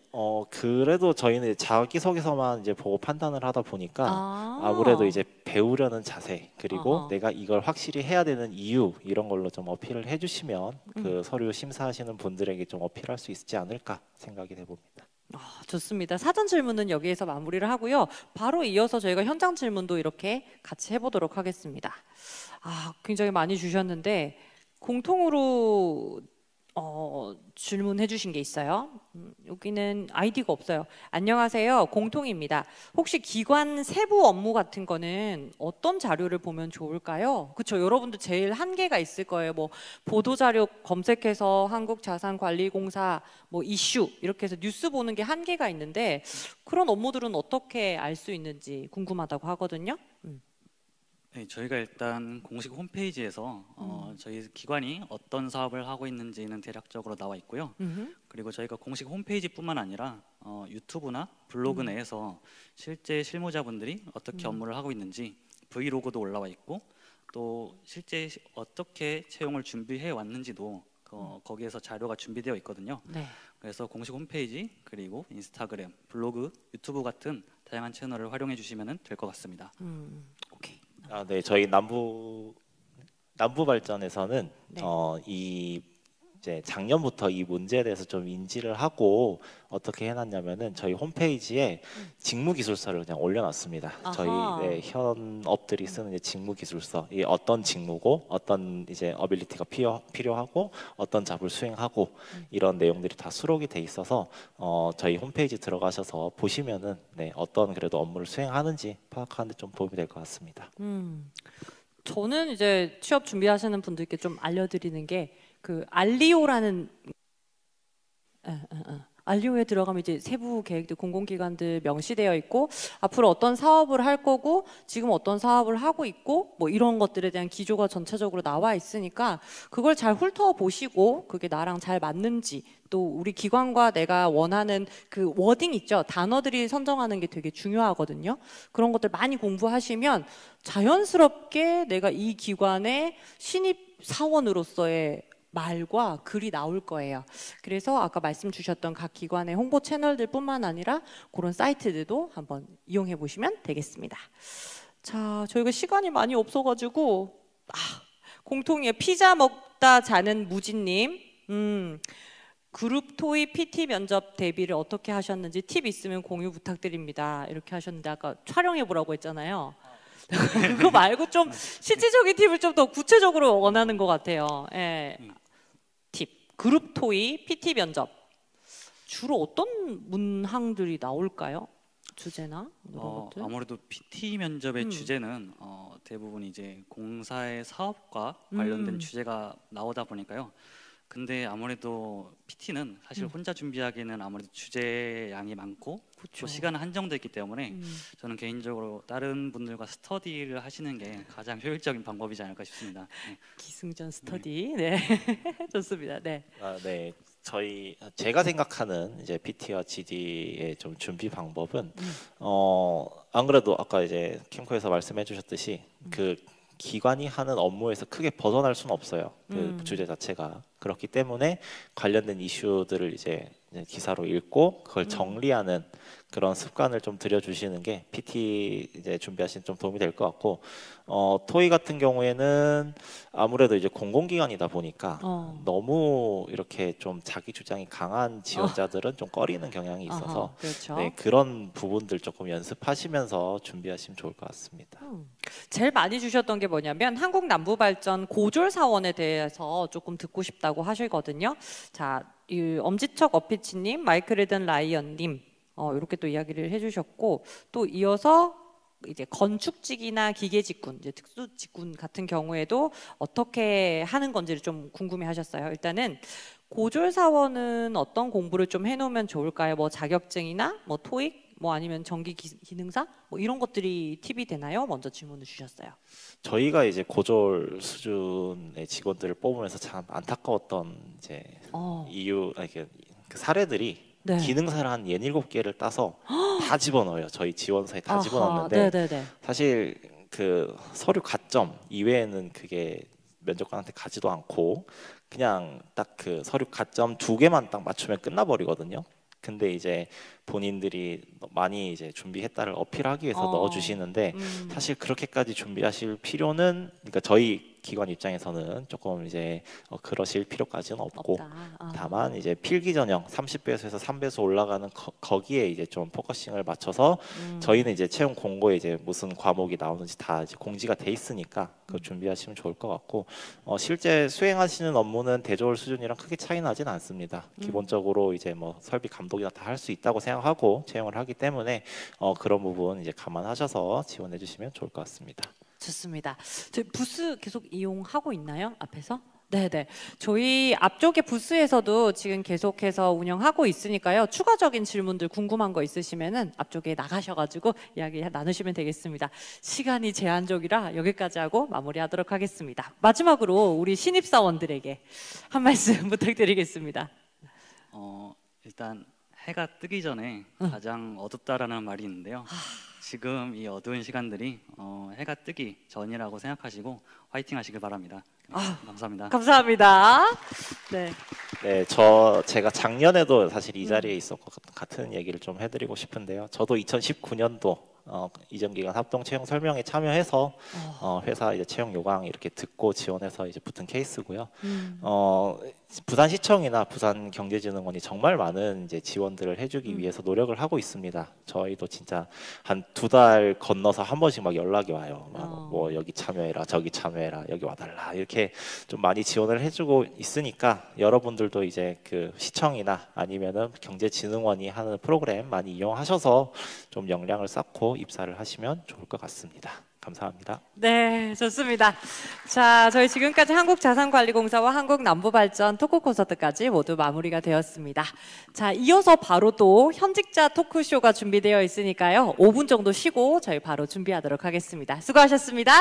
그래도 저희는 자기소개서만 이제 보고 판단을 하다 보니까 아무래도 이제 배우려는 자세 그리고 내가 이걸 확실히 해야 되는 이유 이런 걸로 좀 어필을 해주시면 그 서류 심사하시는 분들에게 좀 어필할 수 있지 않을까 생각이 해봅니다. 좋습니다. 사전 질문은 여기에서 마무리를 하고요. 바로 이어서 저희가 현장 질문도 이렇게 같이 해보도록 하겠습니다. 굉장히 많이 주셨는데 공통으로 질문해 주신 게 있어요. 여기는 아이디가 없어요. 안녕하세요. 공통입니다. 혹시 기관 세부 업무 같은 거는 어떤 자료를 보면 좋을까요? 그렇죠. 여러분도 제일 한계가 있을 거예요. 뭐 보도 자료 검색해서 한국자산관리공사 뭐 이슈 이렇게 해서 뉴스 보는 게 한계가 있는데 그런 업무들은 어떻게 알 수 있는지 궁금하다고 하거든요. 네, 저희가 일단 공식 홈페이지에서 저희 기관이 어떤 사업을 하고 있는지는 대략적으로 나와 있고요. 그리고 저희가 공식 홈페이지뿐만 아니라 유튜브나 블로그 내에서 실제 실무자분들이 어떻게 업무를 하고 있는지 브이로그도 올라와 있고, 또 실제 어떻게 채용을 준비해 왔는지도 거기에서 자료가 준비되어 있거든요. 네. 그래서 공식 홈페이지, 그리고 인스타그램, 블로그, 유튜브 같은 다양한 채널을 활용해 주시면 될 것 같습니다. 오케이. 네, 저희 남부 발전에서는 네. 이 이제 작년부터 이 문제에 대해서 좀 인지를 하고 어떻게 해놨냐면은 저희 홈페이지에 직무 기술서를 그냥 올려놨습니다. 아하. 저희 현업들이 쓰는 이제 직무 기술서, 이 어떤 직무고 어떤 이제 어빌리티가 필요하고 어떤 잡을 수행하고 이런 내용들이 다 수록이 돼 있어서 저희 홈페이지 들어가셔서 보시면은 네, 어떤 그래도 업무를 수행하는지 파악하는데 좀 도움이 될 것 같습니다. 저는 이제 취업 준비하시는 분들께 좀 알려드리는 게 그 알리오라는 알리오에 들어가면 이제 세부 계획들 공공기관들 명시되어 있고 앞으로 어떤 사업을 할 거고 지금 어떤 사업을 하고 있고 뭐 이런 것들에 대한 기조가 전체적으로 나와 있으니까 그걸 잘 훑어보시고 그게 나랑 잘 맞는지 또 우리 기관과 내가 원하는 그 워딩 있죠. 단어들이 선정하는 게 되게 중요하거든요. 그런 것들 많이 공부하시면 자연스럽게 내가 이 기관의 신입 사원으로서의 말과 글이 나올 거예요. 그래서 아까 말씀 주셨던 각 기관의 홍보 채널들뿐만 아니라 그런 사이트들도 한번 이용해 보시면 되겠습니다. 자, 저희가 시간이 많이 없어가지고 공통이에요. 피자 먹다 자는 무진님. 그룹 토이 PT 면접 대비를 어떻게 하셨는지 팁 있으면 공유 부탁드립니다. 이렇게 하셨는데 아까 촬영해 보라고 했잖아요. 그거 말고 좀 실질적인 팁을 좀 더 구체적으로 원하는 것 같아요. 예. 팁. 그룹 토이 PT 면접. 주로 어떤 문항들이 나올까요? 주제나 이런 것들? 아무래도 PT 면접의 주제는 대부분 이제 공사의 사업과 관련된 주제가 나오다 보니까요. 근데 아무래도 PT는 사실 혼자 준비하기에는 아무래도 주제 양이 많고 또 시간은 한정돼 있기 때문에 저는 개인적으로 다른 분들과 스터디를 하시는 게 가장 효율적인 방법이지 않을까 싶습니다. 네. 기승전 스터디. 네. 좋습니다. 네. 네, 제가 생각하는 이제 PT와 GD의 좀 준비 방법은 안 그래도 아까 이제 캠코에서 말씀해주셨듯이 그 기관이 하는 업무에서 크게 벗어날 수는 없어요. 그 주제 자체가. 그렇기 때문에 관련된 이슈들을 이제 기사로 읽고 그걸 정리하는 그런 습관을 좀 들여주시는 게 PT 이제 준비하시는 좀 도움이 될 것 같고, 토이 같은 경우에는 아무래도 이제 공공기관이다 보니까 너무 이렇게 좀 자기 주장이 강한 지원자들은 좀 꺼리는 경향이 있어서 그렇죠. 네, 그런 부분들 조금 연습하시면서 준비하시면 좋을 것 같습니다. 제일 많이 주셨던 게 뭐냐면 한국 남부발전 고졸 사원에 대해서 조금 듣고 싶다고 하시거든요. 자, 이 엄지척 어피치님, 마이클레든 라이언님 이렇게 또 이야기를 해주셨고 또 이어서 이제 건축직이나 기계직군, 이제 특수직군 같은 경우에도 어떻게 하는 건지를 좀 궁금해하셨어요. 일단은 고졸 사원은 어떤 공부를 좀 해놓으면 좋을까요? 뭐 자격증이나 뭐 토익, 뭐 아니면 전기 기능사, 뭐 이런 것들이 팁이 되나요? 먼저 질문을 주셨어요. 저희가 이제 고졸 수준의 직원들을 뽑으면서 참 안타까웠던 이제 그 사례들이 네. 기능사를 한 67개를 따서 다 집어넣어요. 저희 지원서에 다 집어넣는데 네네네. 사실 그 서류 가점 이외에는 그게 면접관한테 가지도 않고 그냥 딱 그 서류 가점 2개만 딱 맞추면 끝나버리거든요. 근데 이제 본인들이 많이 이제 준비했다를 어필하기 위해서 넣어주시는데 사실 그렇게까지 준비하실 필요는, 그러니까 저희 기관 입장에서는 조금 이제 그러실 필요까지는 없고 다만 이제 필기 전형 30배수에서 3배수 올라가는 거기에 이제 좀 포커싱을 맞춰서 저희는 이제 채용 공고에 이제 무슨 과목이 나오는지 다 이제 공지가 돼 있으니까 그거 준비하시면 좋을 것 같고 실제 수행하시는 업무는 대졸 수준이랑 크게 차이 나진 않습니다. 기본적으로 이제 뭐 설비 감독이나 다 할 수 있다고 생각하고 채용을 하기 때문에 그런 부분 이제 감안하셔서 지원해 주시면 좋을 것 같습니다. 좋습니다. 저희 부스 계속 이용하고 있나요? 앞에서? 네네. 저희 앞쪽에 부스에서도 지금 계속해서 운영하고 있으니까요. 추가적인 질문들 궁금한 거 있으시면은 앞쪽에 나가셔가지고 이야기 나누시면 되겠습니다. 시간이 제한적이라 여기까지 하고 마무리하도록 하겠습니다. 마지막으로 우리 신입사원들에게 한 말씀 부탁드리겠습니다. 일단 해가 뜨기 전에 가장 어둡다라는 말이 있는데요. 지금 이 어두운 시간들이 해가 뜨기 전이라고 생각하시고 화이팅 하시길 바랍니다. 감사합니다. 감사합니다. 네. 네, 제가 작년에도 사실 이 자리에 있었고 같은 얘기를 좀 해드리고 싶은데요. 저도 2019년도 이전기간 합동 채용 설명에 참여해서 회사 이제 채용 요강 이렇게 듣고 지원해서 이제 붙은 케이스고요. 부산시청이나 부산경제진흥원이 정말 많은 이제 지원들을 해주기 위해서 노력을 하고 있습니다. 저희도 진짜 한 2달 건너서 한 번씩 막 연락이 와요. 뭐 여기 참여해라, 저기 참여해라, 여기 와달라 이렇게 좀 많이 지원을 해주고 있으니까 여러분들도 이제 그 시청이나 아니면은 경제진흥원이 하는 프로그램 많이 이용하셔서 좀 역량을 쌓고 입사를 하시면 좋을 것 같습니다. 감사합니다. 네, 좋습니다. 자, 저희 지금까지 한국자산관리공사와 한국남부발전 토크 콘서트까지 모두 마무리가 되었습니다. 자, 이어서 바로 또 현직자 토크쇼가 준비되어 있으니까요. 5분 정도 쉬고 저희 바로 준비하도록 하겠습니다. 수고하셨습니다.